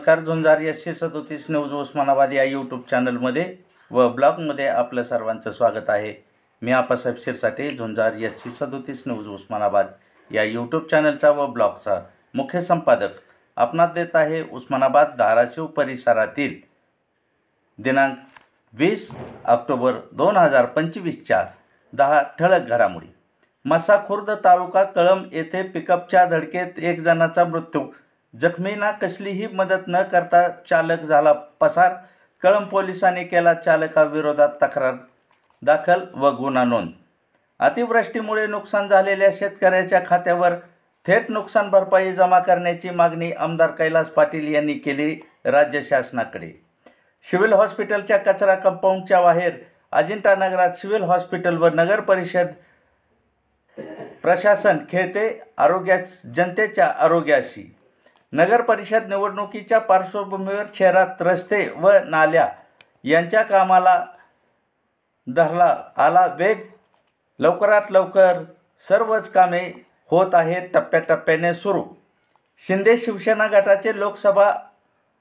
नमस्कार. झुंजार 137 न्यूज उस्मानाबाद या यूट्यूब चॅनलमध्ये व ब्लॉगमध्ये आपलं सर्वांचं स्वागत आहे. मी आप्पासाहेब शिरसाटे, झुंजार 137 न्यूज उस्मानाबाद या यूट्यूब चॅनलचा व ब्लॉगचा मुख्य संपादक आपणास देत आहे. उस्मानाबाद धाराशिव परिसरातील दिनांक 20 ऑक्टोबर 2025च्या 10 ठळक घडामोडी. मसा खुर्द तालुका कळंब येथे पिकअपच्या धडकेत एक जणाचा मृत्यू. जखमींना कसलीही मदत न करता चालक झाला पसार. कळंब पोलिसांनी केला चालकाविरोधात तक्रार दाखल व गुन्हा नोंद. अतिवृष्टीमुळे नुकसान झालेल्या शेतकऱ्याच्या खात्यावर थेट नुकसान भरपाई जमा करण्याची मागणी आमदार कैलास पाटील यांनी केली राज्य शासनाकडे. सिव्हिल हॉस्पिटलच्या कचरा कंपाऊंडच्या बाहेर अजिंठा नगरात सिव्हिल हॉस्पिटल व नगर परिषद प्रशासन खेळते जनतेच्या आरोग्याशी. नगर परिषद निवडणुकीच्या पार्श्वभूमीवर शहरात रस्ते व नाल्या यांच्या कामाला धरला आला वेग. लवकरात लवकर सर्वच कामे होत आहेत, टप्प्याटप्प्याने सुरू. शिंदे शिवसेना गटाचे लोकसभा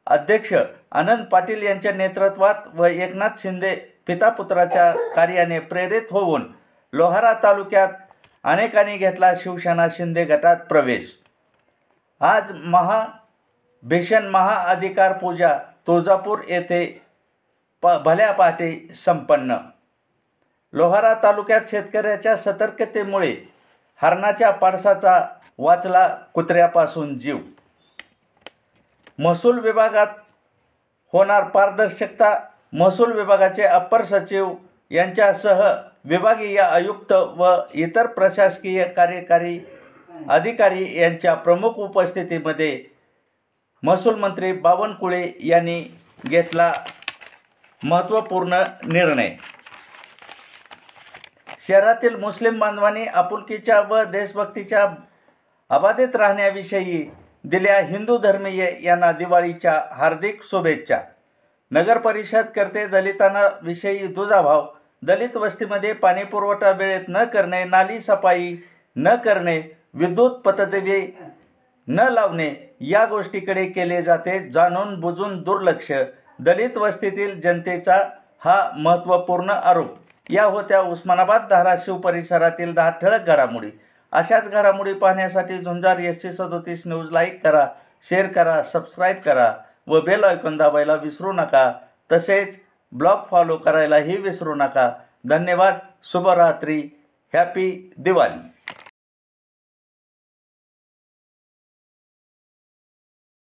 अध्यक्ष आनंद पाटील यांच्या नेतृत्वात व एकनाथ शिंदे पितापुत्राच्या कार्याने प्रेरित होऊन लोहारा तालुक्यात अनेकांनी घेतला शिवसेना शिंदे गटात प्रवेश. आज भीषण महाअधिकार पूजा तुळजापूर येथे भल्या पहाटे संपन्न. लोहारा तालुक्यात शेतकऱ्याच्या सतर्कतेमुळे हरणाच्या पाडसाचा वाचला कुत्र्यापासून जीव. महसूल विभागात होणार पारदर्शकता. महसूल विभागाचे अप्पर सचिव यांच्यासह विभागीय आयुक्त व इतर प्रशासकीय कार्यकारी अधिकारी यांच्या प्रमुख उपस्थितीमध्ये महसूल मंत्री बावनकुळे यांनी घेतला महत्त्वपूर्ण निर्णय. शहरातील मुस्लिम बांधवांनी आपुलकीच्या व देशभक्तीच्या अबाधित राहण्याविषयी दिल्या हिंदू धर्मीय यांना दिवाळीच्या हार्दिक शुभेच्छा. नगर परिषद करते दलितांना विषयी दुजाभाव. दलित वस्तीमध्ये पाणी पुरवठा वेळेत न करणे, नाली सफाई न करणे, विद्युत पथदिवे न लावणे या गोष्टीकडे केले जाते जाणून बुजून दुर्लक्ष. दलित वस्तीतील जनतेचा हा महत्त्वपूर्ण आरोप. या होत्या उस्मानाबाद धाराशिव परिसरातील 10 ठळक घडामोडी. अशाच घडामोडी पाहण्यासाठी झुंजार 137 न्यूज लाईक करा, शेअर करा, सबस्क्राईब करा व बेल आयकॉन दाबायला विसरू नका. तसेच ब्लॉग फॉलो करायलाही विसरू नका. धन्यवाद. शुभरात्री. हॅपी दिवाळी.